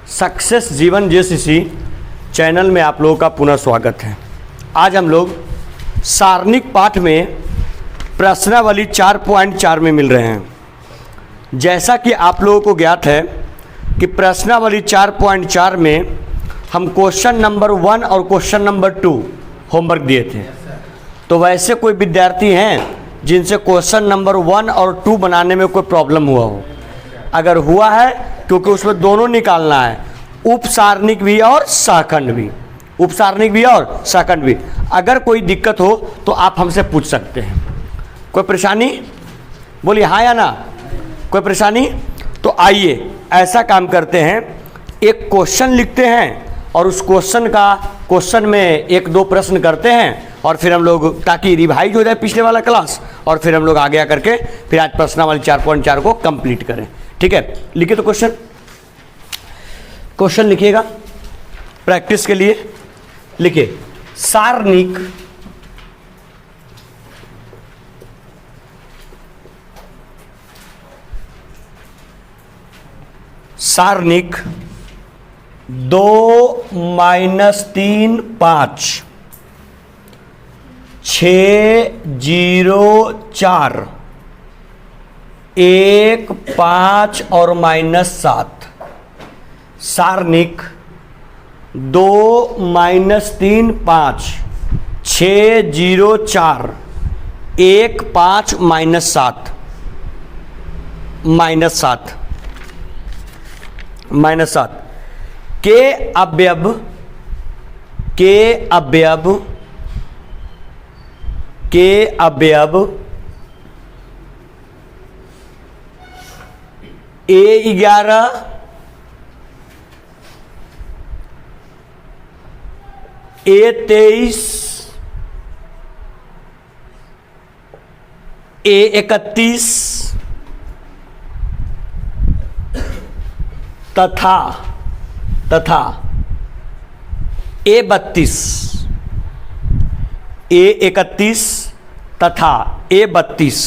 Success जीवन JCC channel में आप लोगों का पुनः स्वागत है। आज हम लोग सारणिक पाठ में प्रश्नावली 4.4 में मिल रहे हैं। जैसा कि आप लोगों को ज्ञात है कि प्रश्नावली 4.4 में हम क्वेश्चन नंबर 1 और क्वेश्चन नंबर 2 होमवर्क दिए थे। तो वैसे कोई विद्यार्थी हैं जिनसे क्वेश्चन नंबर 1 और 2 बनाने में कोई प्रॉब्लम हुआ हो? अगर हुआ है, क्योंकि उसमें दोनों निकालना है, उपसारणिक भी और सहखंड भी, उपसारणिक भी और सहखंड भी। अगर कोई दिक्कत हो तो आप हमसे पूछ सकते हैं। कोई परेशानी? बोलिए हाँ या ना। कोई परेशानी? तो आइए ऐसा काम करते हैं, एक क्वेश्चन लिखते हैं और उस क्वेश्चन में एक दो प्रश्न करते हैं और फिर हम लोग, ताकि रिवाइज हो जाए पिछले वाला क्लास, और फिर हम लोग आगे आकर के फिर आज प्रश्नावली 4.4 को कंप्लीट करें। ठीक है, लिखिए तो क्वेश्चन लिखिएगा प्रैक्टिस के लिए। लिखिए सारणिक 2 - 3 5 6 0 4 1 5 और -7। सारणिक 2 - 3 5 6 0 4 1 5 -7 -7 के अवयव A11 A23 A31 तथा A32 A31 तथा A32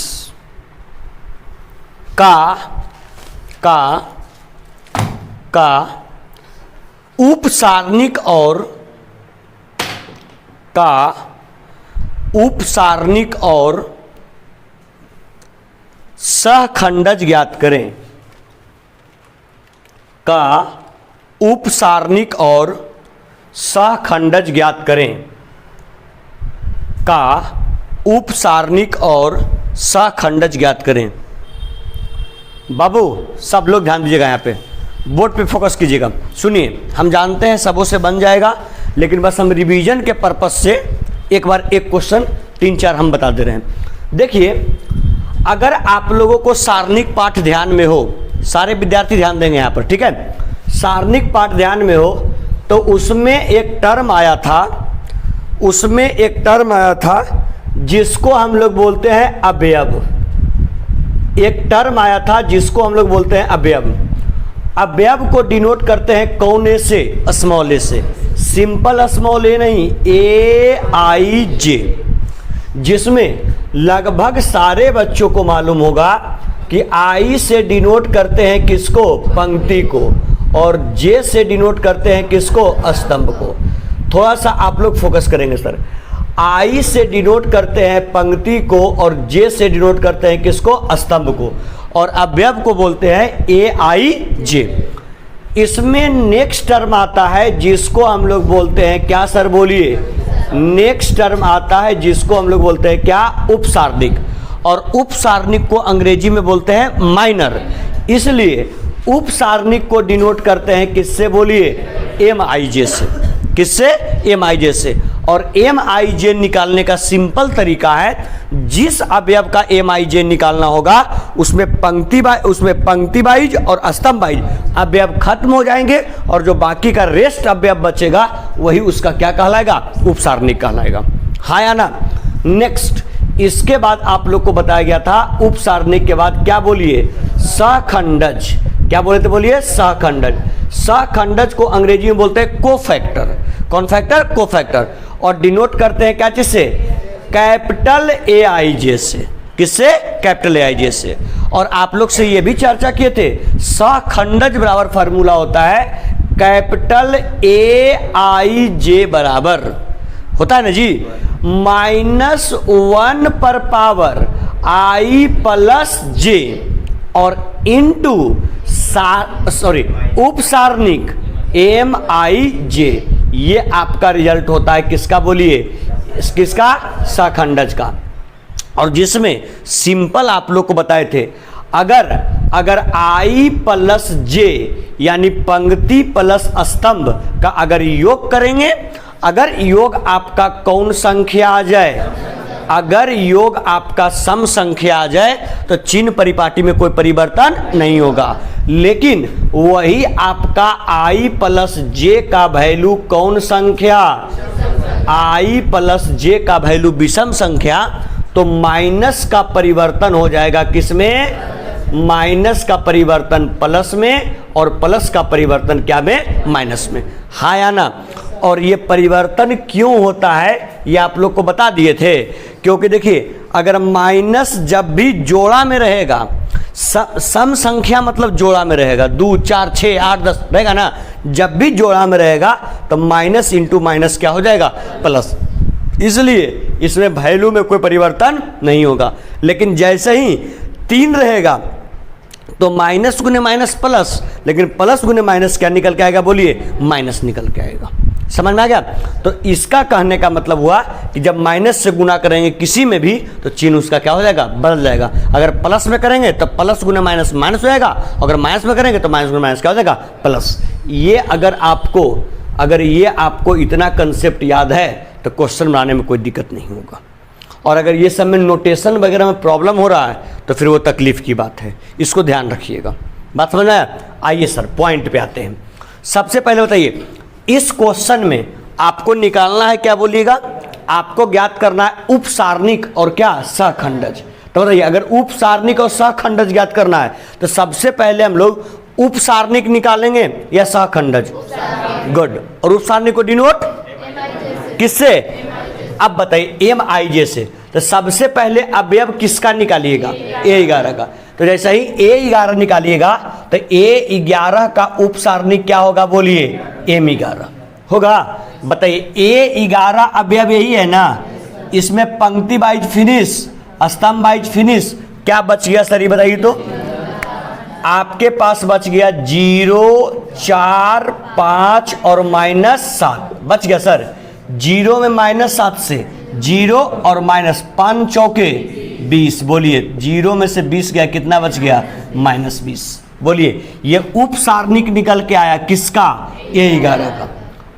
का उपसारणिक और सहखंडज ज्ञात करें। का उपसारणिक और सहखंडज ज्ञात करें। का उपसारणिक और सहखंडज ज्ञात करें। बाबू सब लोग ध्यान दीजिएगा, यहाँ पे बोर्ड पे फोकस कीजिएगा। सुनिए, हम जानते हैं सबों से बन जाएगा, लेकिन बस हम रिवीजन के पर्पस से एक बार एक क्वेश्चन 3-4 हम बता दे रहे हैं। देखिए, अगर आप लोगों को सारणिक पाठ ध्यान में हो, सारे विद्यार्थी ध्यान देंगे यहाँ पर, ठीक है। सारणिक पाठ ध्यान में हो तो उसमें एक टर्म आया था, जिसको हम लोग बोलते हैं अवयव। एक टर्म आया था जिसको हम लोग बोलते हैं अवयव। अवयव को डिनोट करते हैं कौन ए से? स्मॉल ए से। सिंपल स्मॉल ए नहीं, AIJ, जिसमें लगभग सारे बच्चों को मालूम होगा कि I से डिनोट करते हैं किसको? पंक्ति को, और J से डिनोट करते हैं किसको? स्तंभ को। थोड़ा सा आप लोग फोकस करेंगे सर। I से डिनोट करते हैं पंक्ति को और J से डिनोट करते हैं किसको? स्तंभ को, और अवयव को बोलते हैं AIJ। इसमें नेक्स्ट टर्म आता है जिसको हम लोग बोलते हैं क्या सर? बोलिए। नेक्स्ट टर्म आता है जिसको हम लोग बोलते हैं क्या? उपसारणिक। और उपसारणिक को अंग्रेजी में बोलते हैं माइनर। इसलिए उपसारणिक को डिनोट करते हैं किससे? बोलिए, MIJ से। किससे? MIJ से। और MIJ निकालने का सिंपल तरीका है, जिस अवयव का MIJ निकालना होगा उसमें पंक्ति वाइज और स्तंभ वाइज अवयव खत्म हो जाएंगे, और जो बाकी का रेस्ट अवयव बचेगा वही उसका क्या कहलाएगा? उपसारणिक कहलाएगा। हाँ या ना। नेक्स्ट, इसके बाद आप लोग को बताया गया था उपसारणिक के बाद क्या? बोलिए, सहखंडज। क्या बोले थे? बोलिए, सहखंडज। सहखंडज को अंग्रेजी में बोलते हैं कोफैक्टर। कौन फैक्टर? कोफैक्टर। और डिनोट करते हैं क्या चीज से? कैपिटल AIJ से। किससे? कैपिटल AIJ से। और आप लोग से ये भी चर्चा किए थे, सहखंडज बराबर फार्मूला होता है कैपिटल AIJ बराबर होता है ना जी -1 पर पावर I प्लस J और इनटू उपसारणिक MIJ। ये आपका रिजल्ट होता है किसका, बोलिए किसका, सखंडज का। और जिसमें सिंपल आप लोग को बताए थे, अगर I प्लस J यानी पंक्ति प्लस स्तंभ का अगर योग करेंगे, अगर योग आपका कौन संख्या आ जाए, अगर योग आपका सम संख्या आ जाए तो चिन्ह परिपाटी में कोई परिवर्तन नहीं होगा। लेकिन वही आपका I प्लस J का वैल्यू कौन संख्या, I प्लस J का वैल्यू विषम संख्या, तो माइनस का परिवर्तन हो जाएगा किसमें, माइनस का परिवर्तन प्लस में और प्लस का परिवर्तन क्या में, माइनस में। हाँ या ना। और ये परिवर्तन क्यों होता है ये आप लोग को बता दिए थे, क्योंकि देखिए अगर माइनस जब भी जोड़ा में रहेगा, सम संख्या मतलब जोड़ा में रहेगा, 2 4 6 8 10 रहेगा ना, जब भी जोड़ा में रहेगा तो माइनस इंटू माइनस क्या हो जाएगा, प्लस। इसलिए इसमें वैल्यू में कोई परिवर्तन नहीं होगा। लेकिन जैसे ही 3 रहेगा तो माइनस गुने माइनस प्लस, लेकिन प्लस गुने माइनस क्या निकल के आएगा, बोलिए माइनस निकल के आएगा। समझ में आ गया। तो इसका कहने का मतलब हुआ कि जब माइनस से गुना करेंगे किसी में भी तो चिन्ह उसका क्या हो जाएगा, बदल जाएगा। अगर प्लस में करेंगे तो प्लस गुना माइनस माइनस हो जाएगा, अगर माइनस में करेंगे तो माइनस गुना माइनस क्या हो जाएगा, प्लस। ये अगर ये आपको इतना कंसेप्ट याद है तो क्वेश्चन बनाने में कोई दिक्कत नहीं होगा। और अगर ये सब में नोटेशन वगैरह में प्रॉब्लम हो रहा है तो फिर वो तकलीफ की बात है, इसको ध्यान रखिएगा। बात समझ आया। आइए सर पॉइंट पे आते हैं। सबसे पहले बताइए, इस क्वेश्चन में आपको निकालना है क्या, बोलिएगा, आपको ज्ञात करना है उपसारणिक और क्या, सहखंडज। तो बताइए अगर उपसारणिक और सहखंडज ज्ञात करना है तो सबसे पहले हम लोग उपसारणिक निकालेंगे या सहखंडज, गुड। और उपसारणिक को डिनोट किससे, अब बताइए MIJ से। तो सबसे पहले अवयव किसका निकालिएगा, A11 का। तो जैसे ही A11 निकालिएगा तो A11 का उपसारणिक क्या होगा, बोलिए M11 होगा। बताइए A11 अवयव यही है ना, इसमें पंक्ति वाइज फिनिश, स्तंभ वाइज फिनिश, क्या बच गया सर ये बताइए। तो आपके पास बच गया 0 4 5 और -7 बच गया सर। 0 में -7 से 0 और -5 चौके 20, बोलिए 0 में से 20 गया, कितना बच गया, -20। बोलिए ये उपसारणिक निकल के आया किसका, A11 का।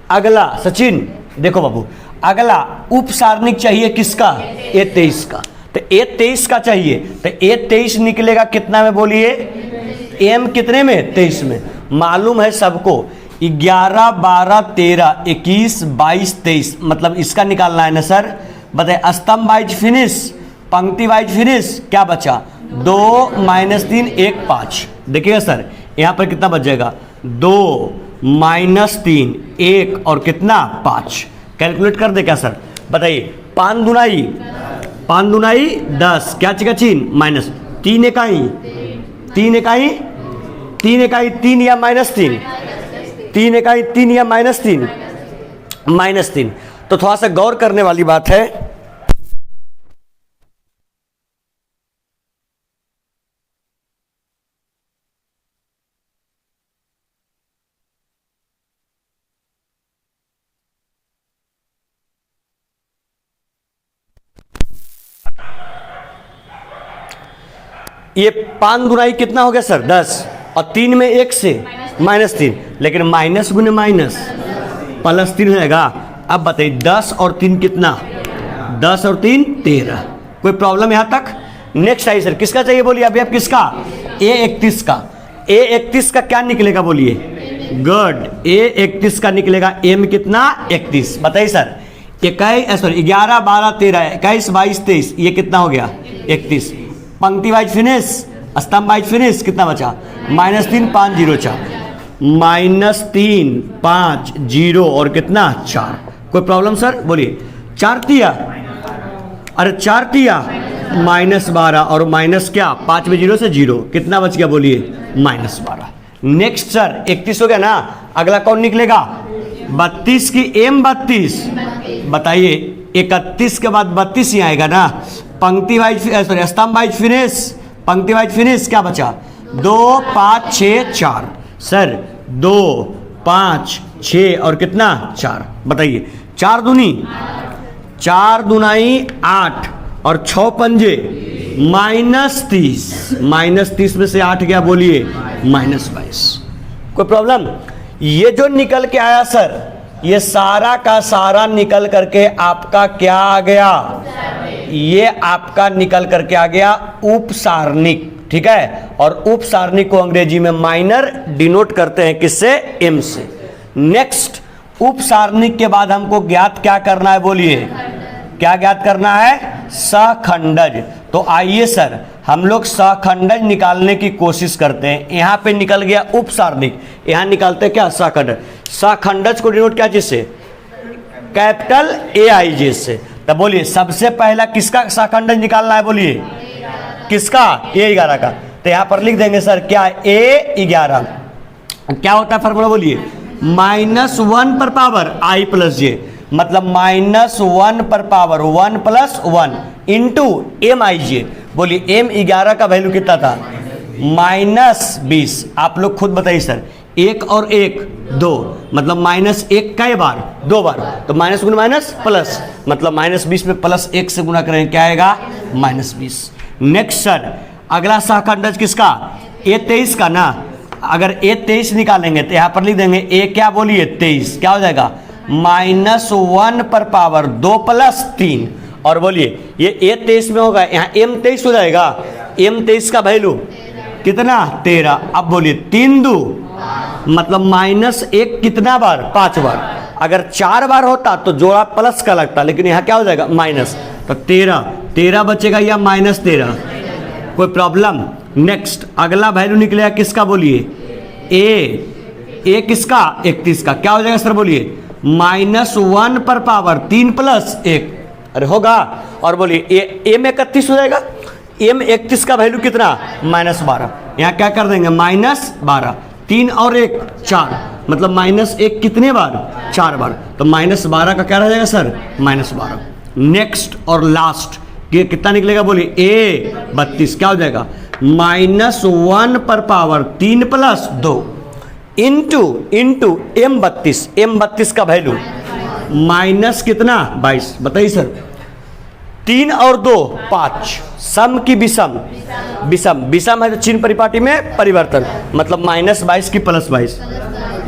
अगला सचिन देखो बाबू, अगला उपसारणिक चाहिए किसका, A23 का। तो A23 का चाहिए तो A23 निकलेगा कितना में, बोलिए M कितने में, 23 में। मालूम है सबको 11 12 13 21 22 23, मतलब इसका निकालना है ना सर। बताइए स्तंभ वाइज फिनिश, पंक्ति वाइज फिनिश, क्या बचा, 2 -3 1 5। देखिएगा सर यहाँ पर कितना बच जाएगा, 2 -3 1 और कितना 5। कैलकुलेट कर दे क्या सर, बताइए 5 दुनाई 10, क्या चीज़ चिन्ह माइनस, 3 इकाई 3 इकाई 3 इकाई 3 या -3, 3 इकाई 3 या -3, -3। तो थोड़ा सा गौर करने वाली बात है। ये 5 दुनाई कितना हो गया सर, 10, और 3 में 1 से -3, लेकिन माइनस गुने माइनस +3 हो जाएगा। अब बताइए 10 और 3 कितना, 10 और 3 13। कोई प्रॉब्लम यहाँ तक। नेक्स्ट आई सर किसका चाहिए, बोलिए अभी आप किसका, A31 का। A31 का क्या निकलेगा, बोलिए, गुड, A31 का निकलेगा M कितना, 31। बताइए सर 11 12 13 21 22 23, ये कितना हो गया, 31। पंक्ति वाइज फिनिश, स्तंभ वाइज फिनिश, कितना बचा, -3 5 0 4, -3 5 0 और कितना 4। कोई प्रॉब्लम सर, बोलिए। 4 तिया, अरे 4 तिया -12 और माइनस क्या, 5 में 0 से 0, कितना बच गया, बोलिए -12। नेक्स्ट सर 31 हो गया ना। अगला कौन निकलेगा? 32 की m 32, बताइए 31 के बाद 32 ही आएगा ना। पंक्ति वाइज सॉरी स्तंभ वाइज फिनिश, पंक्ति वाइज फिनिश क्या बचा? 2 5 6 4। सर 2 5 6 और कितना 4, बताइए 4 दूनी 4 दूनाई 8 और 6 पंजे -30, -30 में से 8 गया, बोलिए -22। कोई प्रॉब्लम? ये जो निकल के आया सर, ये सारा का सारा निकल करके आपका क्या आ गया? ये आपका निकल करके आ गया उपसारणिक, ठीक है। और उपसारणिक को अंग्रेजी में माइनर डिनोट करते हैं किससे? m से। नेक्स्ट, उपसारणिक के बाद हमको ज्ञात क्या करना है, बोलिए क्या ज्ञात करना है? सहखंडज। तो आइए सर हम लोग सहखंडज निकालने की कोशिश करते हैं। यहां पे निकल गया उपसारणिक, यहां निकालते हैं क्या? सहखंडज। सहखंडज को डिनोट क्या चीज से? कैपिटल AIJ से। तब बोलिए सबसे पहला किसका सहखंडज निकालना है? बोलिए किसका? A11 का। तो यहां पर लिख देंगे सर क्या? A11 क्या होता है फॉर्मूला? बोलिए -1 पर पावर I प्लस J, मतलब -1 पर पावर 1 + 1 इंटू MIJ। बोलिए M11 का वैल्यू कितना था? -20। आप लोग खुद बताइए सर, 1 और 1 2, मतलब -1 कई बार? 2 बार। तो माइनस गुना माइनस प्लस, मतलब -20 में +1 से गुना करें क्या आएगा? -20। नेक्स्ट सर अगला सहखंडज किसका? A23 का ना। अगर A23 निकालेंगे तो यहां पर लिख देंगे A क्या? बोलिए 23 क्या हो जाएगा? -1 पर पावर 2 + 3। और बोलिए ये A23 में होगा, यहाँ M23 हो जाएगा। M23 का वैल्यू कितना? 13। अब बोलिए 3 2, मतलब -1 कितना बार? 5 बार। अगर 4 बार होता तो जोड़ा प्लस का लगता, लेकिन यहाँ क्या हो जाएगा? माइनस। तो 13 बचेगा या -13? कोई प्रॉब्लम? नेक्स्ट अगला वैल्यू निकलेगा किसका? बोलिए A किसका? 31 का। क्या हो जाएगा सर? बोलिए -1 पर पावर 3 + 1। अरे होगा। और बोलिए M31 हो जाएगा। M31 का वैल्यू कितना? -12। यहाँ क्या कर देंगे? -12। 3 और 1 4, मतलब -1 कितने बार? 4 बार। तो -12 का क्या रह जाएगा सर? -12। नेक्स्ट और लास्ट ये कितना निकलेगा? बोलिए A32 क्या हो जाएगा? -1 पर पावर 3 + 2 इंटू M32 का वैल्यू माइनस कितना? 22। बताइए सर 3 और 2 5, सम की विषम? विषम है तो चिन्ह परिपाटी में परिवर्तन, मतलब -22 की +22।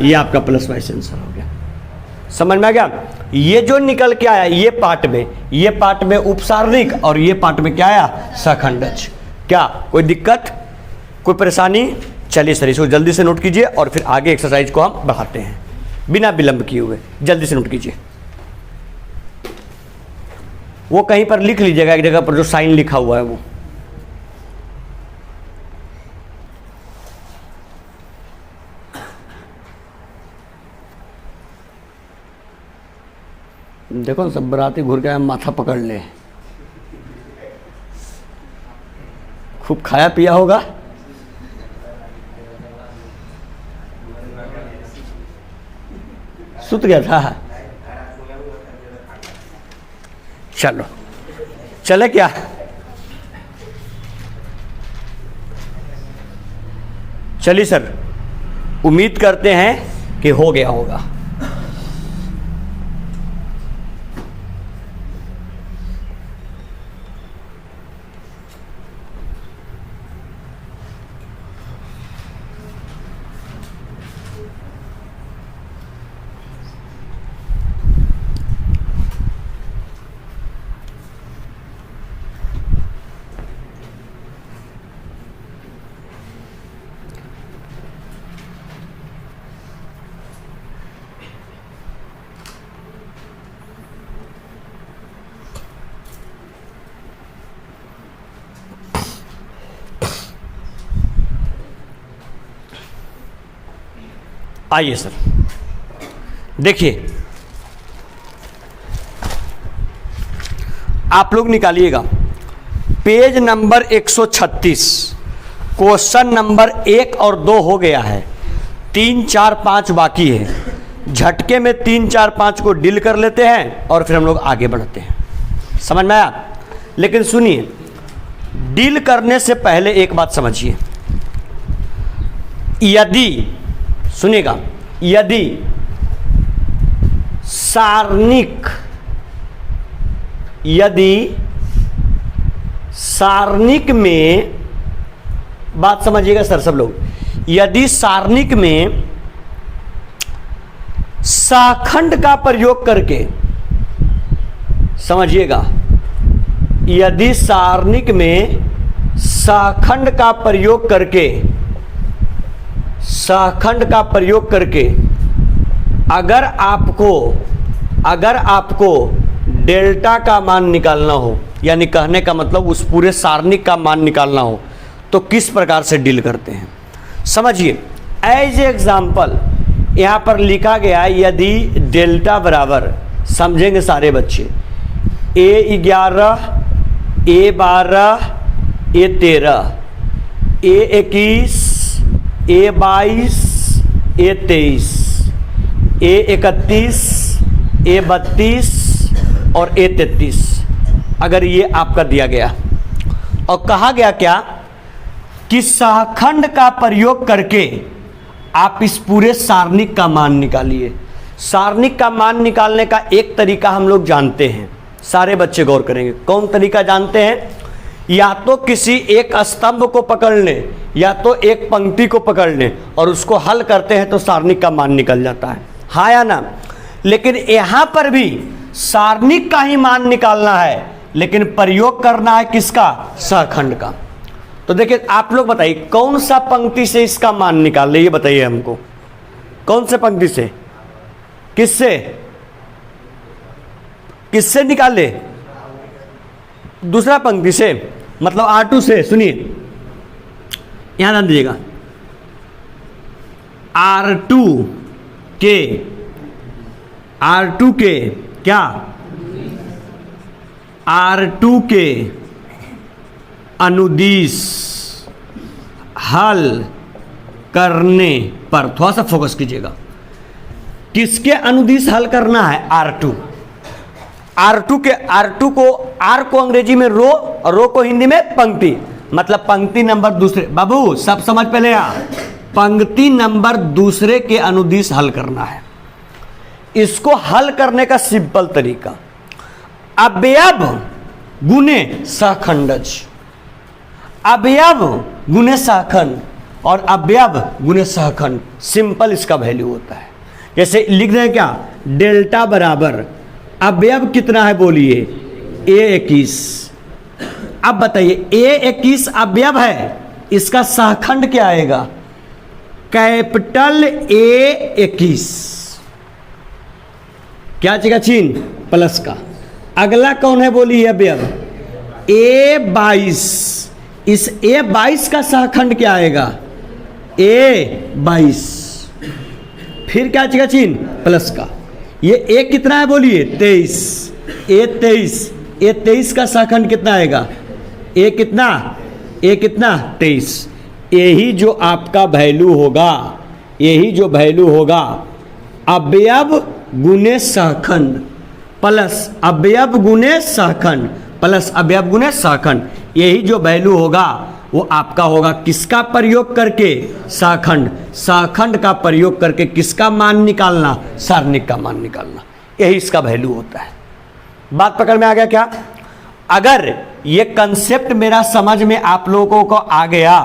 ये आपका +22 आंसर हो गया। समझ में आ गया? ये जो निकल के आया ये पार्ट में उपसारणिक और ये पार्ट में क्या आया? सहखंडज। क्या कोई दिक्कत, कोई परेशानी? चलिए सर इसको जल्दी से नोट कीजिए और फिर आगे एक्सरसाइज को हम बढ़ाते हैं बिना विलंब किए हुए। जल्दी से नोट कीजिए। वो कहीं पर लिख लीजिएगा, एक जगह पर जो साइन लिखा हुआ है वो। देखो सब बराती घूर के माथा पकड़ ले, खूब खाया पिया होगा। सुत गया था। चलो चले क्या? चलिए सर, उम्मीद करते हैं कि हो गया होगा। आइए सर देखिए, आप लोग निकालिएगा पेज नंबर 136, क्वेश्चन नंबर 1 और 2 हो गया है। 3, 4, 5 बाकी है, झटके में 3, 4, 5 को डील कर लेते हैं और फिर हम लोग आगे बढ़ते हैं। समझ में आया? लेकिन सुनिए, डील करने से पहले एक बात समझिए। यदि, सुनिएगा, यदि सारणिक, यदि सारणिक में, बात समझिएगा सर सब लोग, यदि सारणिक में शाखंड का प्रयोग करके, समझिएगा, यदि सारणिक में शाखंड का प्रयोग करके, शाखंड का प्रयोग करके अगर आपको डेल्टा का मान निकालना हो, यानी कहने का मतलब उस पूरे सारणिक का मान निकालना हो, तो किस प्रकार से डील करते हैं समझिए। एज एग्जाम्पल यहाँ पर लिखा गया है, यदि डेल्टा बराबर, समझेंगे सारे बच्चे, A11, A12, A13, A21, A22, A23, A31, A32 और A33, अगर ये आपका दिया गया और कहा गया क्या कि शाखंड का प्रयोग करके आप इस पूरे सारणिक का मान निकालिए। सारणिक का मान निकालने का एक तरीका हम लोग जानते हैं, सारे बच्चे गौर करेंगे। कौन तरीका जानते हैं? या तो किसी एक स्तंभ को पकड़ लें या तो एक पंक्ति को पकड़ लें और उसको हल करते हैं तो सारणिक का मान निकल जाता है, हाँ या ना। लेकिन यहाँ पर भी सारणिक का ही मान निकालना है, लेकिन प्रयोग करना है किसका? शाखंड का। तो देखिए आप लोग बताइए कौन सा पंक्ति से इसका मान निकाल ले, ये बताइए हमको, कौन से पंक्ति से, किससे किससे निकाल ले? दूसरा पंक्ति से, मतलब R2 से। सुनिए यहां ध्यान दीजिएगा, R2 के क्या, R2 के अनुदिश हल करने पर, थोड़ा सा फोकस कीजिएगा, किसके अनुदिश हल करना है? R2 को, R को अंग्रेजी में रो और रो को हिंदी में पंक्ति, मतलब पंक्ति नंबर दूसरे, बाबू सब समझ पहले यहाँ, पंक्ति नंबर दूसरे के अनुदिश हल करना है। इसको हल करने का सिंपल तरीका, अवयव गुने सहखंडज, अवयव गुने सहखंड और अवयव गुने सहखंड, सिंपल इसका वैल्यू होता है। जैसे लिख रहे हैं क्या, डेल्टा बराबर अवयव कितना है बोलिए? A21। अब बताइए A21 अवयव है, इसका सहखंड क्या आएगा? कैपिटल A21, क्या चीज का चिन्ह? प्लस का। अगला कौन है बोलिए अवयव? A22, इस A22 का सहखंड क्या आएगा? A22, फिर क्या चीज का चिन्ह? प्लस का। ये A कितना है बोलिए? 23, A23 का सहखंड कितना आएगा? A कितना? 23। यही जो आपका वैल्यू होगा, यही जो वैल्यू होगा अवयव गुने सहखंड प्लस अवयव गुने सहखंड प्लस अवयव गुने सहखंड, यही जो वैल्यू होगा वो आपका होगा किसका प्रयोग करके? सहखंड। सहखंड का प्रयोग करके किसका मान निकालना? सारणिक का मान निकालना, यही इसका वैल्यू होता है। बात पकड़ में आ गया क्या? अगर ये कंसेप्ट मेरा समझ में आप लोगों को आ गया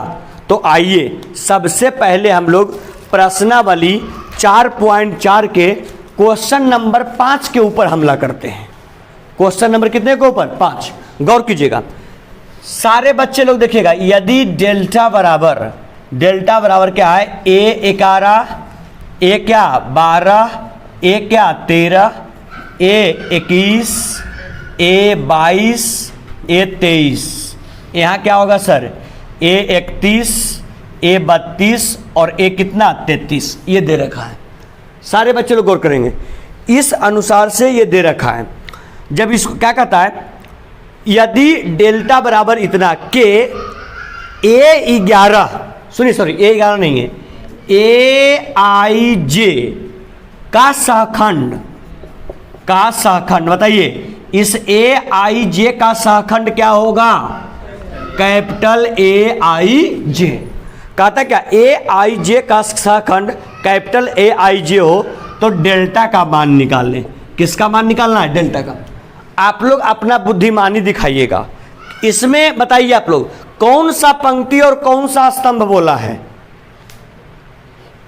तो आइए सबसे पहले हम लोग प्रश्नावली 4.4 के क्वेश्चन नंबर 5 के ऊपर हमला करते हैं। क्वेश्चन नंबर कितने के ऊपर? 5। गौर कीजिएगा सारे बच्चे लोग, देखिएगा यदि डेल्टा बराबर क्या है? A11, A क्या 12, A क्या 13, A21, A22, A23, यहाँ क्या होगा सर? A31, A32 और A कितना? 33। ये दे रखा है, सारे बच्चे लोग गौर करेंगे, इस अनुसार से ये दे रखा है। जब इसको क्या कहता है, यदि डेल्टा बराबर इतना के A11, सुनिए सॉरी A11 नहीं है, ए आई जे का सहखंड बताइए, इस ए आई जे का सहखंड क्या होगा? कैपिटल ए आई जे। कहता क्या, ए आई जे का सहखंड कैपिटल ए आई जे हो तो डेल्टा का मान निकाल लें। किसका मान निकालना है? डेल्टा का। आप लोग अपना बुद्धिमानी दिखाइएगा। इसमें बताइए आप लोग, कौन सा पंक्ति और कौन सा स्तंभ बोला है?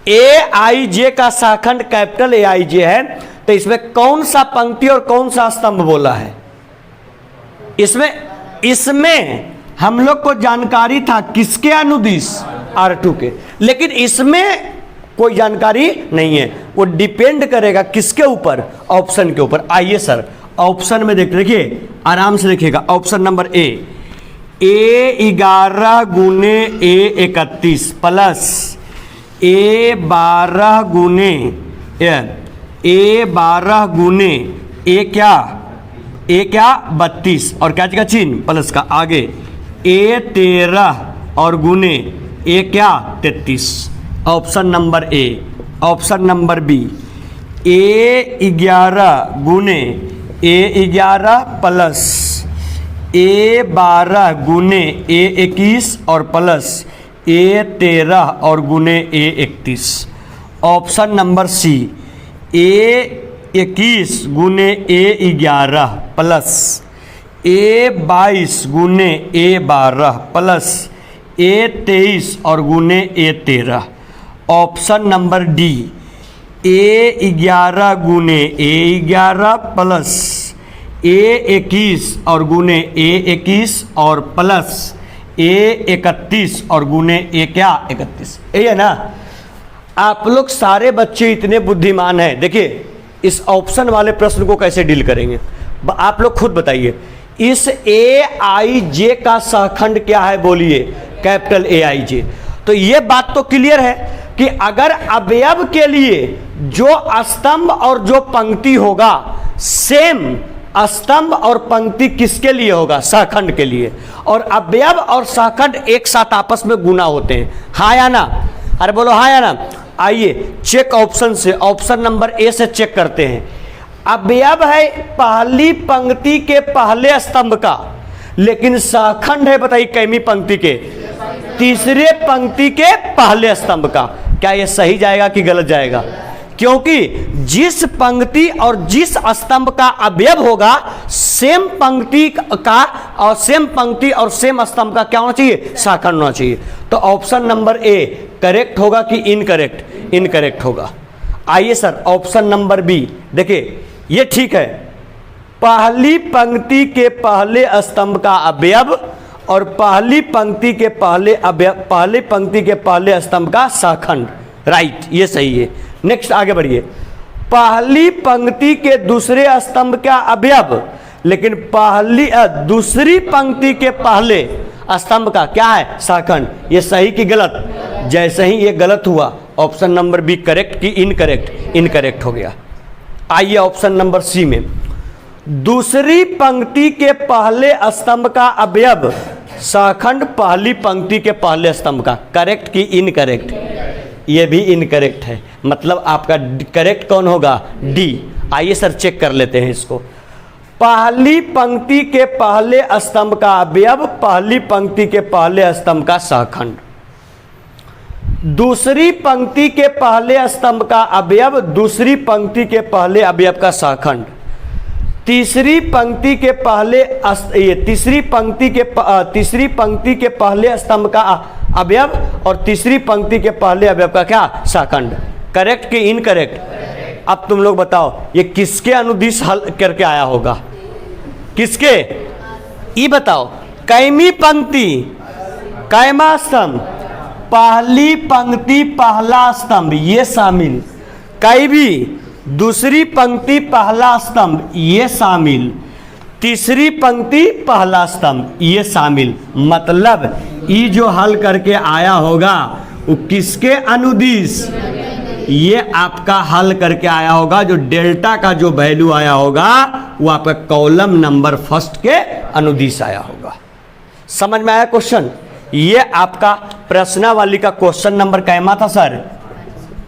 ए आई जे का सहखंड कैपिटल ए आई जे है, तो इसमें कौन सा पंक्ति और कौन सा स्तंभ बोला है? इसमें हम लोग को जानकारी था किसके अनुदिश? R2 के। लेकिन इसमें कोई जानकारी नहीं है, वो डिपेंड करेगा किसके ऊपर? ऑप्शन के ऊपर। आइए सर, ऑप्शन में देखिए, आराम से देखिएगा। ऑप्शन नंबर ए 11 गुने A31 प्लस A12 गुने A क्या 32 और क्या का चिन्ह प्लस का आगे A13 और गुने A क्या 33। Option number A. Option number B A11 गुने A11 प्लस A12 गुने A21 और प्लस A13 और गुने A31। Option number C A21 गुने A11 प्लस A22 गुने A12 प्लस A23 और गुने A13। Option number D A11 गुने A11 प्लस A21 और गुने A21 और प्लस A31 और गुने A क्या 31। यही है ना? आप लोग सारे बच्चे इतने बुद्धिमान हैं। देखिए इस ऑप्शन वाले प्रश्न को कैसे डील करेंगे, आप लोग खुद बताइए। इस ए आई जे का सहखंड क्या है? बोलिए, कैपिटल ए आई जे। तो ये बात तो क्लियर है कि अगर अवयव के लिए जो स्तंभ और जो पंक्ति होगा, सेम स्तंभ और पंक्ति किसके लिए होगा? सहखंड के लिए। और अवयव और सहखंड एक साथ आपस में गुना होते हैं। हाँ या ना? अरे बोलो हाँ या ना? आइए चेक ऑप्शन से, ऑप्शन नंबर ए से चेक करते हैं। अवयव है पहली पंक्ति के पहले स्तंभ का, लेकिन सहखंड है बताइए कैमी पंक्ति के? तीसरे पंक्ति के पहले स्तंभ का। क्या यह सही जाएगा कि गलत जाएगा? क्योंकि जिस पंक्ति और जिस स्तंभ का अवयव होगा, सेम पंक्ति का और सेम पंक्ति और सेम स्तंभ का क्या होना चाहिए? सहखंड होना चाहिए। तो ऑप्शन नंबर ए करेक्ट होगा कि इनकरेक्ट? इनकरेक्ट होगा। आइए सर, ऑप्शन नंबर बी देखिए, ये ठीक है। पहली पंक्ति के पहले स्तंभ का अवयव और पहली पंक्ति के पहले स्तंभ का सहखंड, राइट, ये सही है। नेक्स्ट आगे बढ़िए। पहली पंक्ति के दूसरे स्तंभ का अवयव, लेकिन दूसरी पंक्ति के पहले स्तंभ का क्या है? सहखंड। ये सही कि गलत? जैसे ही ये गलत हुआ, ऑप्शन नंबर बी करेक्ट कि इनकरेक्ट? इनकरेक्ट हो गया। आइए ऑप्शन नंबर सी में, दूसरी पंक्ति के पहले स्तंभ का अवयव सहखंड पहली पंक्ति के पहले स्तंभ का, करेक्ट कि इनकरेक्ट? ये भी इनकरेक्ट है। मतलब आपका करेक्ट कौन होगा? डी। आइए सर चेक कर लेते हैं इसको। पहली पंक्ति के पहले स्तंभ का अवयव पहली पंक्ति के पहले स्तंभ का सहखंड, दूसरी पंक्ति के पहले स्तंभ का अवयव दूसरी पंक्ति के पहले अवयव का सहखंड, तीसरी पंक्ति के पहले स्तंभ का अवयव और तीसरी पंक्ति के पहले अवयव का क्या? सहखंड। करेक्ट कि इनकरेक्ट? अब तुम लोग बताओ ये किसके अनुदिश हल करके आया होगा? किसके? ये बताओ। कैमी पंक्ति कैमा स्तंभ? पहली पंक्ति पहला स्तंभ ये शामिल। कैवी दूसरी पंक्ति पहला स्तंभ ये शामिल। तीसरी पंक्ति पहला स्तंभ ये शामिल। मतलब ये जो हल करके आया होगा वो किसके अनुदिश? ये आपका हल करके आया होगा। जो डेल्टा का जो वैल्यू आया होगा वो आपका कॉलम नंबर फर्स्ट के अनुदिश आया होगा। समझ में आया क्वेश्चन? ये आपका प्रश्नावली का क्वेश्चन नंबर कैमा था सर?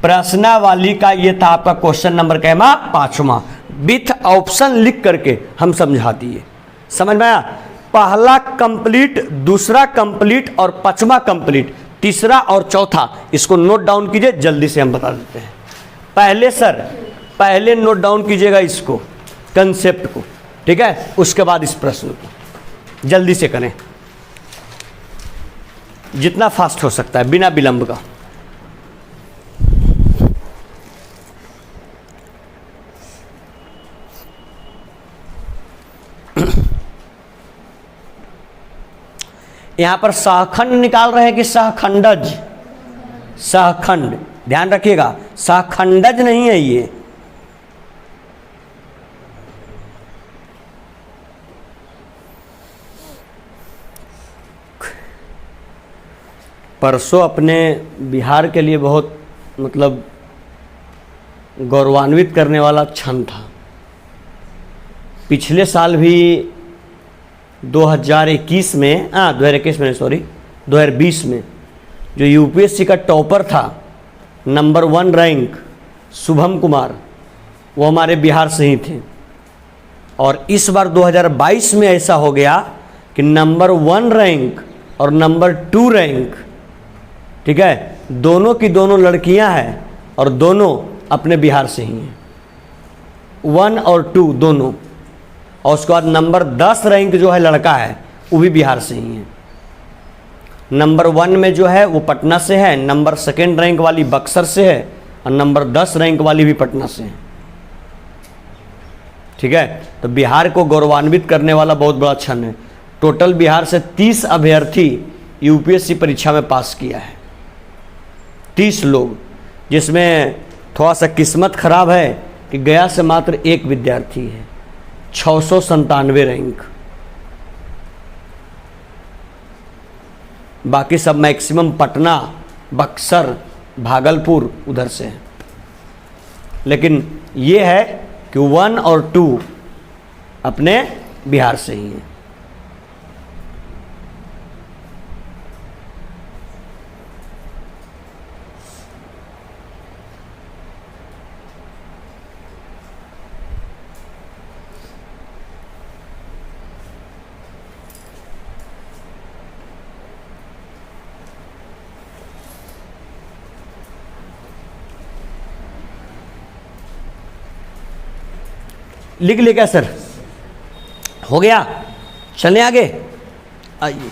प्रश्नावली का ये था आपका क्वेश्चन नंबर कैमा 5वां, विथ ऑप्शन लिख करके हम समझा दिए। समझ में आया? पहला कंप्लीट, दूसरा कंप्लीट और 5वां कंप्लीट, तीसरा और चौथा इसको नोट डाउन कीजिए, जल्दी से हम बता देते हैं। पहले सर, पहले नोट डाउन कीजिएगा इसको, कंसेप्ट को, ठीक है, उसके बाद इस प्रश्न को जल्दी से करें, जितना फास्ट हो सकता है बिना विलंब का। यहां पर सहखंड निकाल रहे हैं कि सहखंडज? सहखंड, ध्यान रखिएगा, सहखंडज नहीं है ये। परसों अपने बिहार के लिए बहुत मतलब गौरवान्वित करने वाला क्षण था। पिछले साल भी 2021 में 2020 में जो यूपीएससी का टॉपर था, नंबर 1 रैंक शुभम कुमार, वो हमारे बिहार से ही थे। और इस बार 2022 में ऐसा हो गया कि नंबर 1 रैंक और नंबर 2 रैंक, ठीक है, दोनों की दोनों लड़कियां हैं और दोनों अपने बिहार से ही हैं, 1 और 2 दोनों। और उसके बाद नंबर 10 रैंक जो है लड़का है वो भी बिहार से ही है। नंबर 1 में जो है वो पटना से है, नंबर 2 रैंक वाली बक्सर से है और नंबर 10 रैंक वाली भी पटना से है, ठीक है। तो बिहार को गौरवान्वित करने वाला बहुत बड़ा क्षण है। टोटल बिहार से 30 अभ्यर्थी यूपीएससी परीक्षा में पास किया है, 30 लोग, जिसमें थोड़ा सा किस्मत खराब है कि गया से मात्र 1 विद्यार्थी है, 697 रैंक। बाकी सब मैक्सिमम पटना, बक्सर, भागलपुर उधर से है। लेकिन ये है कि 1 और 2 अपने बिहार से ही हैं। लिख ले क्या सर? हो गया? चलें आगे, आइए।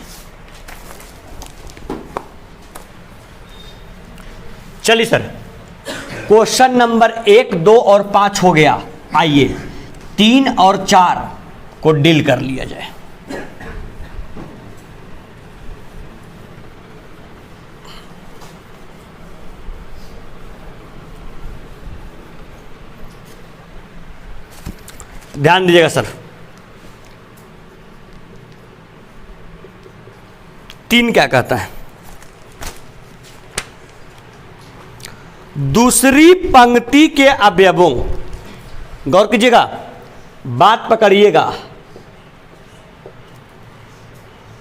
चलिए सर, क्वेश्चन नंबर 1, 2 और 5 हो गया। आइए 3 और 4 को डील कर लिया जाए। ध्यान दीजिएगा सर, 3 क्या कहता है? दूसरी पंक्ति के अवयवों, गौर कीजिएगा, बात पकड़िएगा,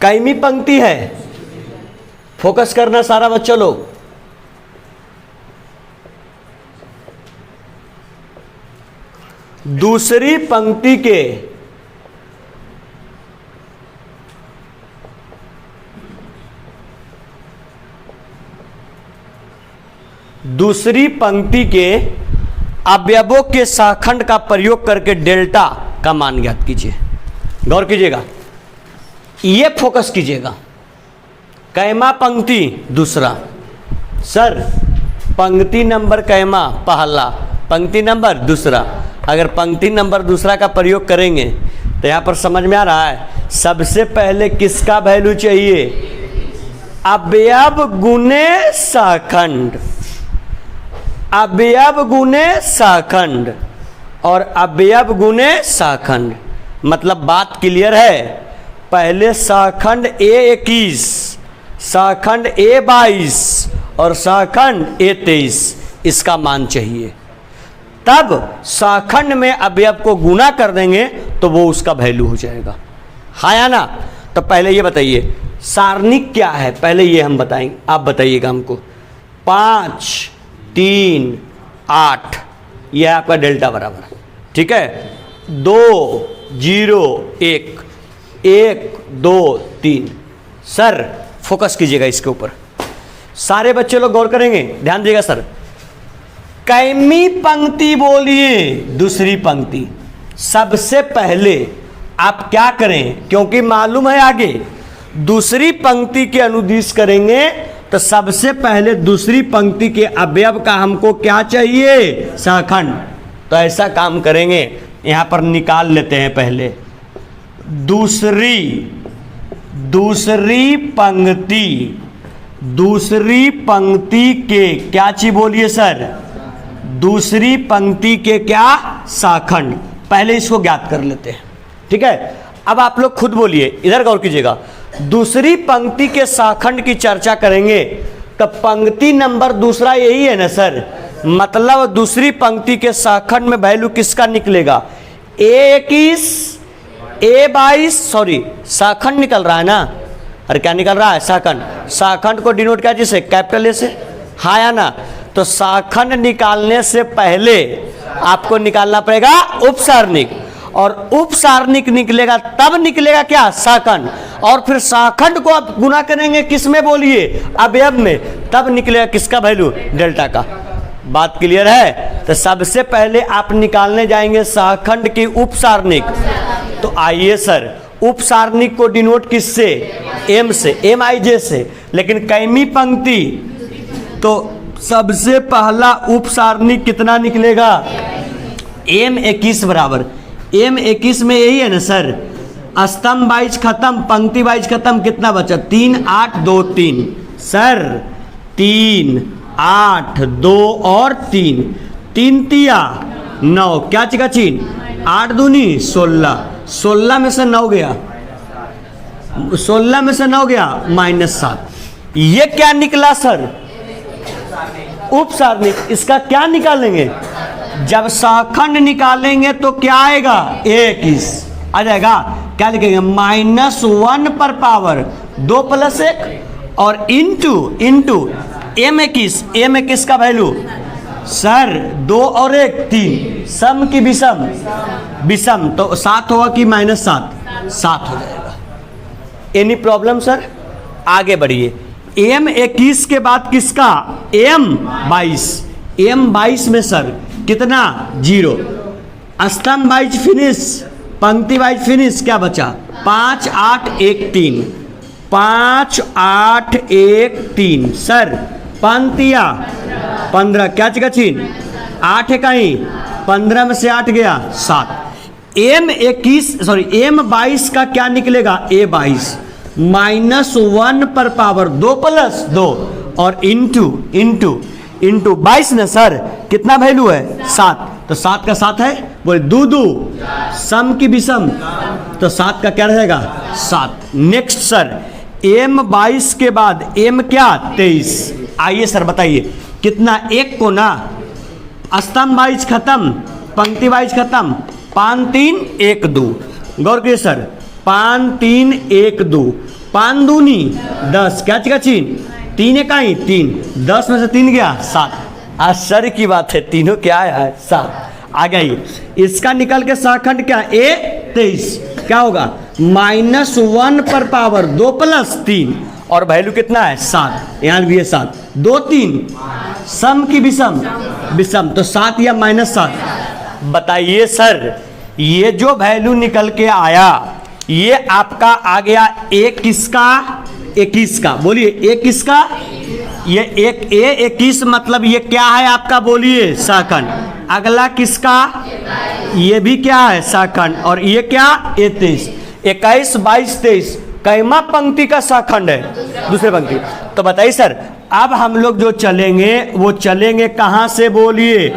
कैमी पंक्ति है, फोकस करना सारा बच्चों लोग। दूसरी पंक्ति के अवयवों के सहखंड का प्रयोग करके डेल्टा का मान ज्ञात कीजिए। गौर कीजिएगा, ये फोकस कीजिएगा, कैमा पंक्ति दूसरा। सर पंक्ति नंबर कैमा पहला, पंक्ति नंबर दूसरा। अगर पंक्ति नंबर दूसरा का प्रयोग करेंगे तो यहाँ पर समझ में आ रहा है, सबसे पहले किसका वैल्यू चाहिए? अवयव गुने सहखंड, अवयव गुने सहखंड और अवयव गुने सहखंड। मतलब बात क्लियर है, पहले सहखंड A21, सहखंड A22 और सहखंड A23, इसका मान चाहिए। तब सहखंड में अवयव को गुना कर देंगे तो वो उसका वैल्यू हो जाएगा, हाँ या ना? तो पहले ये बताइए सारणिक क्या है, पहले ये हम बताएंगे, आप बताइएगा हमको। 5 3 8, यह आपका डेल्टा बराबर, ठीक है। 2 0 1 1 2 3। सर फोकस कीजिएगा इसके ऊपर, सारे बच्चे लोग गौर करेंगे, ध्यान दीजिएगा सर। कैमी पंक्ति बोलिए, दूसरी पंक्ति। सबसे पहले आप क्या करें, क्योंकि मालूम है आगे दूसरी पंक्ति के अनुदिश करेंगे, तो सबसे पहले दूसरी पंक्ति के अवयव का हमको क्या चाहिए, सहखंड। तो ऐसा काम करेंगे, यहां पर निकाल लेते हैं पहले दूसरी पंक्ति के क्या चीज बोलिए सर, दूसरी पंक्ति के क्या, सहखंड। पहले इसको ज्ञात कर लेते हैं, ठीक है। अब आप लोग खुद बोलिए, इधर गौर कीजिएगा। दूसरी पंक्ति के सहखंड की चर्चा करेंगे तो पंक्ति नंबर दूसरा यही है ना सर, मतलब दूसरी पंक्ति के सहखंड में वैल्यू किसका निकलेगा, A21 A22, सॉरी सहखंड निकल रहा है ना, अरे क्या निकल रहा है, सहखंड। सहखंड को डिनोट क्या जिसे, कैपिटल ए से, हाँ या ना। तो सहखंड निकालने से पहले आपको निकालना पड़ेगा उपसारणिक, और उपसारणिक निकलेगा तब निकलेगा क्या, सहखंड। और फिर सहखंड को आप गुना करेंगे किस में बोलिए, अवयव में, तब निकलेगा किसका वैल्यू, डेल्टा का। बात क्लियर है। तो सबसे पहले आप निकालने जाएंगे सहखंड की उपसारणिक। तो आइए सर, उपसारणिक को डिनोट किससे, एम से, MIJ से। लेकिन कैमी पंक्ति, तो सबसे पहला उपसारणिक कितना निकलेगा, M21 बराबर, M21 में यही है ना सर, स्तंभ वाइज खत्म, पंक्ति वाइज खत्म, कितना बचा, 3 8 2 3। सर 3 8 2 और 3, 3 तिया 9, क्या चिका चीन, 8 दूनी 16, 16 में से 9 गया, 16 में से 9 गया -7। ये क्या निकला सर, उपसारणिक। इसका क्या निकालेंगे, जब सहखंड निकालेंगे तो क्या आएगा, 21 आ जाएगा। क्या लिखेंगे, -1 पर पावर 2 + 1 और इंटू M21 का वैल्यू सर 2 और 1 3, सम की विषम, तो 7 होगा कि -7, 7 हो जाएगा। एनी प्रॉब्लम सर, आगे बढ़िए। M21 के बाद किसका, M22 में सर कितना, 0। स्तंभ वाइज फिनिश, पंक्ति वाइज फिनिश, क्या बचा, 5 8 1 3, 5 8 1 3। सर पंक्तिया 15, क्या चिका चीन, 8 है कहीं, 15 में से 8 गया 7। M22 का क्या निकलेगा, A22, -1 पर पावर 2 + 2 और इंटू 22 ना सर, कितना वैल्यू है, 7। तो 7 का 7 है, बोले 2 2, सम की विषम, तो 7 का क्या रहेगा, 7। नेक्स्ट सर, M22 के बाद M क्या, 23। आइए सर बताइए, कितना, 1 को ना, स्तंभ वाइज खत्म, पंक्ति वाइज खत्म, 5 3 1 2। गौर कीजिए सर, 5 3 1 2, 5 दूनी 10, क्या चिका चीन, 3 है कहीं 3, 10 में से 3 गया 7। आश्चर्य की बात है, तीनों क्या है, 7 आ गई। इसका निकल के सहखंड क्या, A23, क्या होगा, -1 पर पावर 2 + 3 और वैल्यू कितना है, 7। यहाँ भी है 7, 2 3, सम की विषम, तो 7 या -7। बताइए सर, ये जो वैल्यू निकल के आया, ये आपका आ गया A21 का, बोलिए A21 का, ये एक A21 मतलब ये क्या है आपका, बोलिए सहखंड। अगला किसका, ये भी क्या है, सहखंड। और ये क्या, A23, 21 22 23 कैमा पंक्ति का सहखंड है, दूसरे पंक्ति। तो बताइए सर, अब हम लोग जो चलेंगे वो चलेंगे कहां से, बोलिए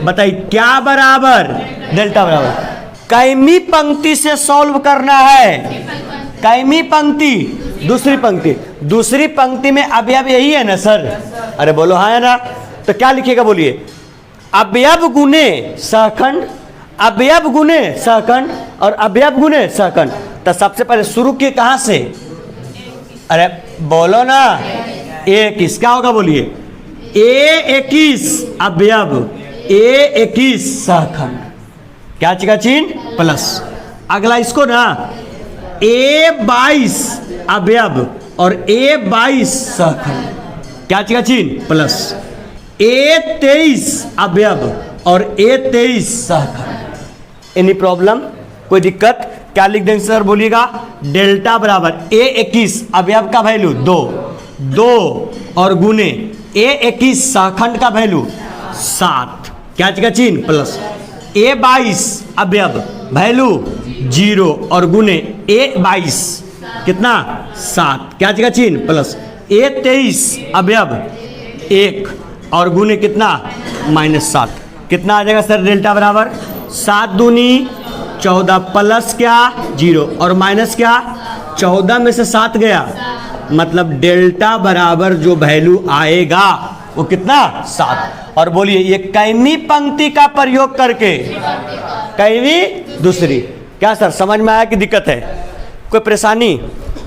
बताइए, क्या बराबर, डेल्टा बराबर। कैमी पंक्ति से सॉल्व करना है, कैमी पंक्ति, दूसरी पंक्ति में अवयव यही है ना सर, अरे बोलो हाँ है ना। तो क्या लिखेगा, बोलिए, अवयव गुने सहखंड, अवयव गुने सहखंड और अवयव गुने सहखंड। तो सबसे पहले शुरू किए कहां से, अरे बोलो ना, A21 क्या होगा, बोलिए A21 अवयव, A21 सहखंड, क्या का चिन्ह प्लस। अगला इसको ना A22 अवयव और A22 सहखंड, क्या का चिन्ह प्लस। A23 अवयव और A23 सहखंड। एनी प्रॉब्लम, कोई दिक्कत? क्या लिख देंगे सर बोलिएगा? डेल्टा बराबर A21 अवयव का वैल्यू 2 और गुने A21 सहखंड का वैल्यू 7, क्या का चिन्ह प्लस। A22 अवयव वैल्यू 0 और गुने A22 कितना 7, क्या का चिन्ह प्लस। A23 अवयव 1 और गुने कितना -7, कितना आ जाएगा सर डेल्टा बराबर 7 दूनी 14 प्लस क्या 0 और माइनस क्या 14 में से 7 गया, मतलब डेल्टा बराबर जो वैल्यू आएगा वो कितना 7। और बोलिए ये कैमी पंक्ति का प्रयोग करके, कैमी दूसरी, क्या सर समझ में आया कि दिक्कत है? कोई परेशानी?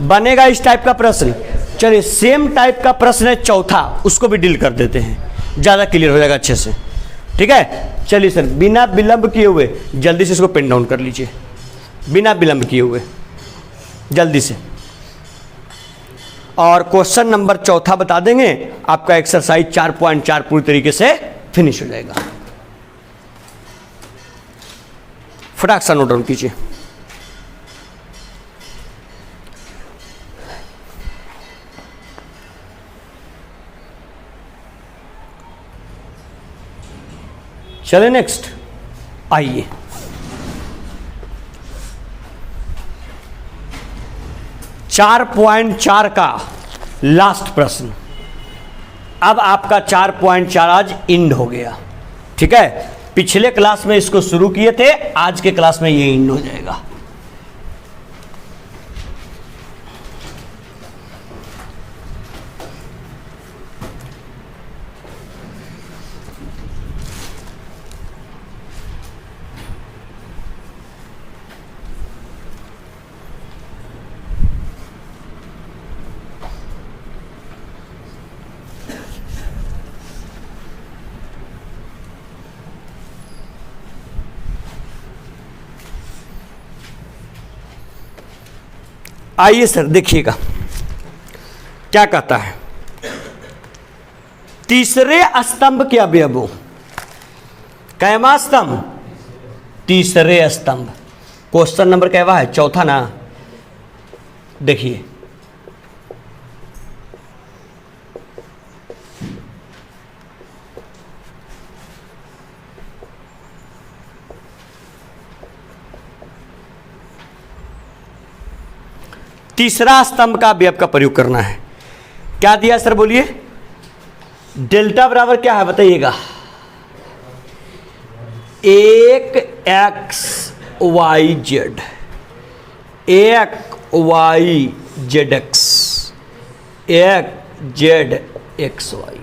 बनेगा इस टाइप का प्रश्न। चलिए सेम टाइप का प्रश्न है चौथा, उसको भी डील कर देते हैं, ज़्यादा क्लियर हो जाएगा अच्छे से, ठीक है। चलिए सर बिना विलंब किए हुए जल्दी से इसको पेन डाउन कर लीजिए, बिना विलंब किए हुए जल्दी से। और क्वेश्चन नंबर चौथा बता देंगे, आपका एक्सरसाइज 4.4 पूरी तरीके से फिनिश हो जाएगा। फटाक सा नोट डाउन कीजिए। चले नेक्स्ट, आइए 4.4 का लास्ट प्रश्न। अब आपका 4.4 आज इंड हो गया, ठीक है। पिछले क्लास में इसको शुरू किए थे, आज के क्लास में ये इंड हो जाएगा। आइए सर देखिएगा क्या कहता है। तीसरे स्तंभ के अवयवों, कैवा स्तंभ? तीसरे स्तंभ। क्वेश्चन नंबर कैवा है? चौथा ना। देखिए तीसरा स्तंभ का अवयव का प्रयोग करना है। क्या दिया सर बोलिए? डेल्टा बराबर क्या है बताइएगा? एक एक्स वाई जेड, एक वाई जेड एक्स, एक जेड एक्स वाई।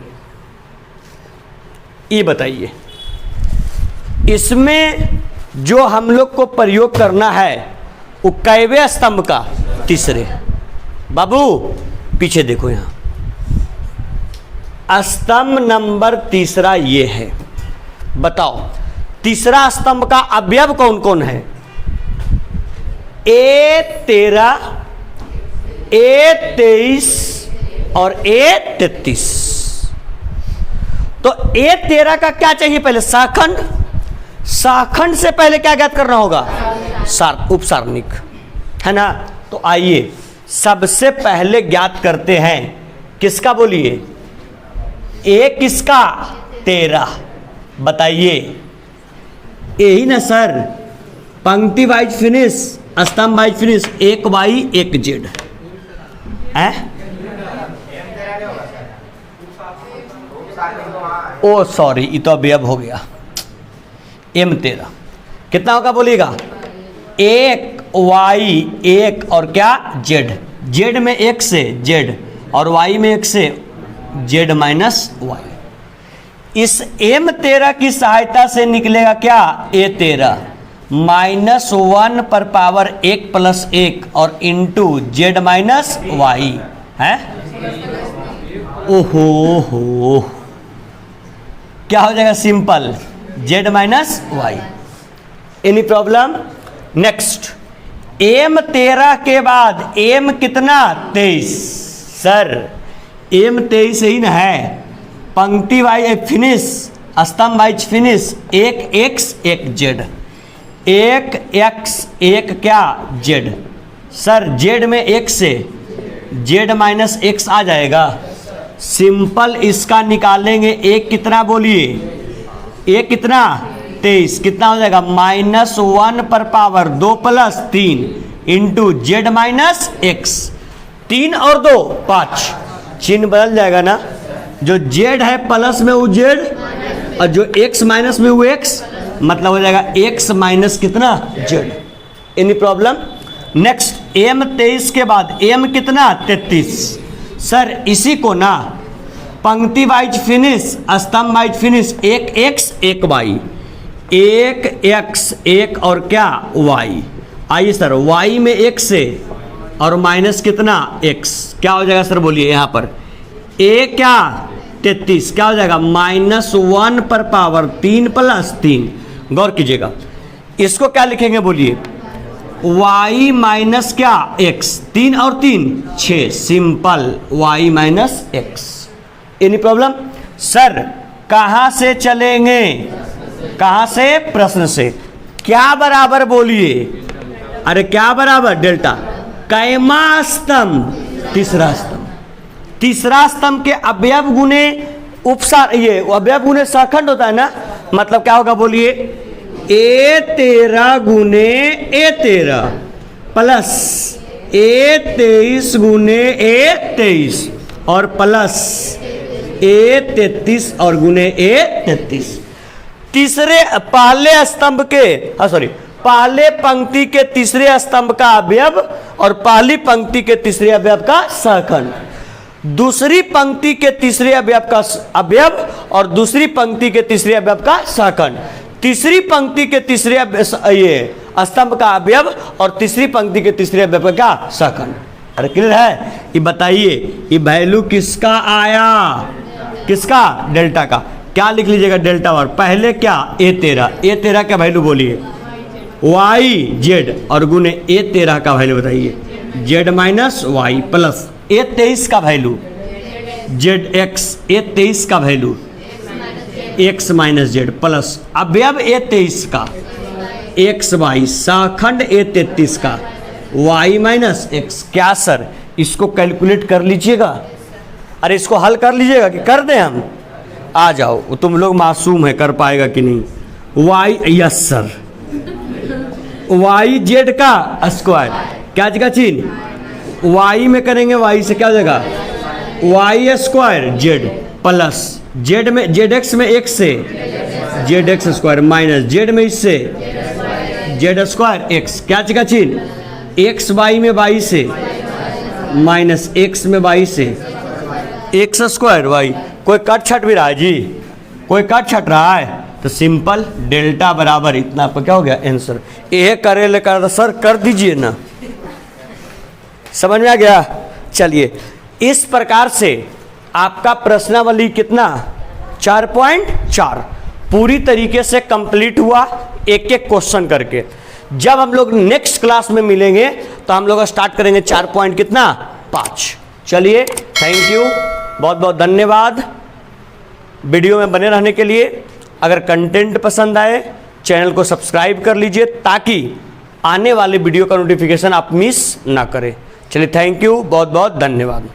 ये बताइए इसमें जो हम लोग को प्रयोग करना है वो कैवे स्तंभ का? तीसरे। बाबू पीछे देखो, यहां स्तंभ नंबर तीसरा ये है। बताओ तीसरा स्तंभ का अवयव कौन कौन है? A13, A23 और A33। तो A13 का क्या चाहिए पहले? सहखंड। सहखंड से पहले क्या ज्ञात करना होगा? उपसारणिक, है ना। तो आइए सबसे पहले ज्ञात करते हैं किसका बोलिए? ए किसका? 13। बताइए यही ना सर, पंक्ति वाइज फिनिश, स्तंभ वाइज फिनिश, एक वाई एक जेड है। ओ सॉरी, ये तो अवयव हो गया। M13 कितना होगा बोलिएगा? एक वाई एक और क्या जेड, जेड में एक से जेड और वाई में एक से जेड माइनस वाई। इस M13 की सहायता से निकलेगा क्या? A13 -1 पर पावर 1 + 1 और इंटू जेड माइनस वाई है। ओहो हो क्या हो जाएगा simple z minus y. Any problem? Next, m 13 के बाद m कितना 23। सर m 23 ही ना है, पंक्ति वाइज फिनिश, स्तंभ वाइज फिनिश, एक x एक z, एक x एक क्या z। सर z में x से z माइनस x आ जाएगा, सिंपल इसका निकालेंगे। एक कितना बोलिए, एक कितना 23, कितना हो जाएगा -1 पर power 2 plus 3 into Z minus x. 3 और 2 5, चिन्ह बदल जाएगा ना, जो जेड है प्लस में वो जेड और जो एक्स माइनस में वो एक्स, मतलब हो जाएगा एक्स माइनस कितना Z. Any problem? Next, m 23 के बाद m कितना 33। सर इसी को ना पंक्ति वाइज फिनिश, स्तंभ वाइज फिनिश, एक x एक y, एक x एक और क्या y। आइए सर y में x से और माइनस कितना x, क्या हो जाएगा सर बोलिए यहाँ पर a क्या 33, क्या हो जाएगा -1 पर पावर 3 प्लस 3। गौर कीजिएगा, इसको क्या लिखेंगे बोलिए, y माइनस क्या x, 3 और 3 6, simple y minus x। Any problem? Sir कहाँ से चलेंगे, कहाँ से? प्रश्न से। क्या बराबर बोलिए, अरे क्या बराबर डेल्टा, कैमा स्तंभ, तीसरा स्तंभ। तीसरा स्तंभ के अवयव गुने उपसार, ये अवयव गुने सहखंड होता है ना, मतलब क्या होगा बोलिए, A13 गुने A13 प्लस A23 गुने A23 और प्लस A33 और गुने A33। तीसरे पहले स्तंभ के पहले पंक्ति के तीसरे स्तंभ का अवयव और पहली पंक्ति के तीसरे अवयव का सहखंड, दूसरी पंक्ति के तीसरे अवयव का अवयव और दूसरी पंक्ति के तीसरे अवयव का सहखंड, तीसरी पंक्ति के तीसरे ये स्तंभ का अवयव और तीसरी पंक्ति के तीसरे अवयव का सहखंड। अरे क्लियर है? ये बताइए ये वैल्यू किसका आया, किसका? डेल्टा का। क्या लिख लीजिएगा डेल्टा और पहले क्या A13 का वैल्यू बोलिए y z और गुने A13 का वैल्यू बताइए z minus Y plus A23 का वैल्यू जेड एक्स, A23 का value x minus Z plus अवयव A23 का x वाई, सहखंड A33 का y माइनस x। क्या सर इसको कैलकुलेट कर लीजिएगा, अरे इसको हल कर लीजिएगा कि कर दें हम? आ जाओ, तुम लोग मासूम है, कर पाएगा कि नहीं। y, yes sir, y Z का स्क्वायर, क्या जगह चिन्ह y में करेंगे, y से क्या हो जाएगा y square Z plus Z में जेड एक्स में x से Z x square minus Z में इससे जेड स्क्वायर x, क्या जगह चिन्ह x y में y से माइनस x में y से एक्स स्क्वायर वाई। कोई कट छट भी रहा है जी, कोई कट छट रहा है तो सिंपल डेल्टा बराबर इतना, आपका क्या हो गया आंसर। ये करे ले कर सर कर दीजिए ना, समझ में आ गया? चलिए इस प्रकार से आपका प्रश्नावली कितना 4.4 पूरी तरीके से कंप्लीट हुआ, एक एक क्वेश्चन करके। जब हम लोग नेक्स्ट क्लास में मिलेंगे तो हम लोग स्टार्ट करेंगे 4.5। चलिए थैंक यू, बहुत बहुत धन्यवाद वीडियो में बने रहने के लिए। अगर कंटेंट पसंद आए चैनल को सब्सक्राइब कर लीजिए ताकि आने वाले वीडियो का नोटिफिकेशन आप मिस ना करें। चलिए थैंक यू, बहुत बहुत धन्यवाद।